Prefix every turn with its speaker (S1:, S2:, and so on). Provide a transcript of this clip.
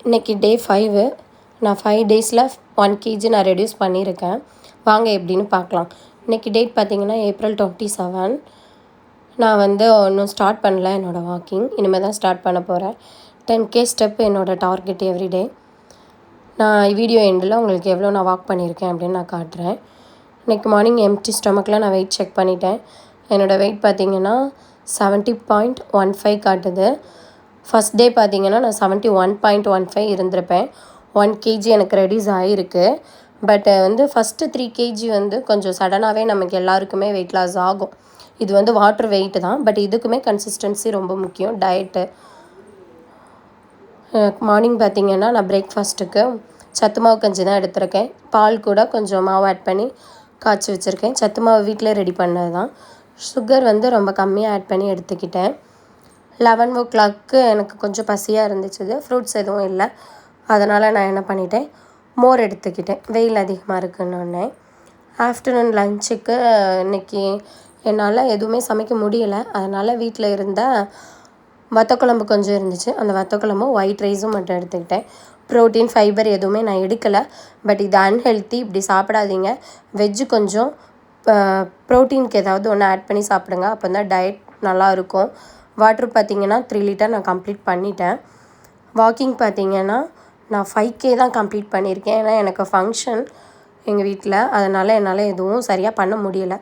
S1: இன்றைக்கி டே 5. நான் 5 டேஸில் 1 kg நான் ரெடியூஸ் பண்ணியிருக்கேன். வாங்க எப்படின்னு பார்க்கலாம். இன்றைக்கி டேட் பார்த்திங்கன்னா April 27. நான் இன்னும் ஸ்டார்ட் பண்ணல என்னோடய வாக்கிங். இனிமேல் தான் ஸ்டார்ட் பண்ண போகிறேன். 10K ஸ்டெப் என்னோடய டார்கெட் எவ்ரிடே. நான் வீடியோ எண்டில் உங்களுக்கு எவ்வளோ நான் வாக் பண்ணியிருக்கேன் அப்படின்னு நான் காட்டுறேன். இன்றைக்கி மார்னிங் எம்டி ஸ்டொமக்கில் நான் வெயிட் செக் பண்ணிட்டேன். என்னோடய வெயிட் பார்த்திங்கன்னா 70.15 காட்டுது. ஃபஸ்ட் டே பார்த்திங்கன்னா நான் 71.15 இருந்திருப்பேன். 1 kg எனக்கு ரெடியூஸ் ஆகிருக்கு. பட் ஃபஸ்ட்டு 3 kg கொஞ்சம் சடனாகவே நமக்கு எல்லாருக்குமே வெயிட் லாஸ் ஆகும். இது வாட்டர் வெயிட்டு தான். பட் இதுக்குமே கன்சிஸ்டன்சி ரொம்ப முக்கியம். டயட்டு மார்னிங் பார்த்திங்கன்னா நான் பிரேக்ஃபாஸ்ட்டுக்கு சத்து மாவு கஞ்சி தான் எடுத்திருக்கேன். பால் கூட கொஞ்சம் மாவு ஆட் பண்ணி காய்ச்சி வச்சுருக்கேன். சத்து மாவு வீட்டில் ரெடி பண்ணது தான். சுகர் ரொம்ப கம்மியாக ஆட் பண்ணி எடுத்துக்கிட்டேன். 11 o'clock எனக்கு கொஞ்சம் பசியாக இருந்துச்சு. ஃப்ரூட்ஸ் எதுவும் இல்லை. அதனால் நான் என்ன பண்ணிட்டேன், மோர் எடுத்துக்கிட்டேன். வெயில் அதிகமாக இருக்குன்னொன்னே. ஆஃப்டர்நூன் லஞ்சுக்கு இன்றைக்கி என்னால் எதுவுமே சமைக்க முடியலை. அதனால் வீட்டில் இருந்த வத்தக்குழம்பு கொஞ்சம் இருந்துச்சு. அந்த வத்தக்குழம்பும் ஒயிட் ரைஸும் மட்டும் எடுத்துக்கிட்டேன். ப்ரோட்டீன் ஃபைபர் எதுவுமே நான் எடுக்கலை. பட் இது அன்ஹெல்த்தி, இப்படி சாப்பிடாதீங்க. வெஜ்ஜு கொஞ்சம் ப்ரோட்டீனுக்கு ஏதாவது ஒன்று ஆட் பண்ணி சாப்பிடுங்க. அப்போ தான் டயட் நல்லாயிருக்கும். வாட்ரு பார்த்திங்கன்னா 3 லிட்டர் நான் கம்ப்ளீட் பண்ணிட்டேன். வாக்கிங் பார்த்திங்கன்னா நான் 5K தான் கம்ப்ளீட் பண்ணியிருக்கேன். ஏன்னா எனக்கு ஃபங்க்ஷன் எங்கள் வீட்டில். அதனால் என்னால் எதுவும் சரியாக பண்ண முடியலை.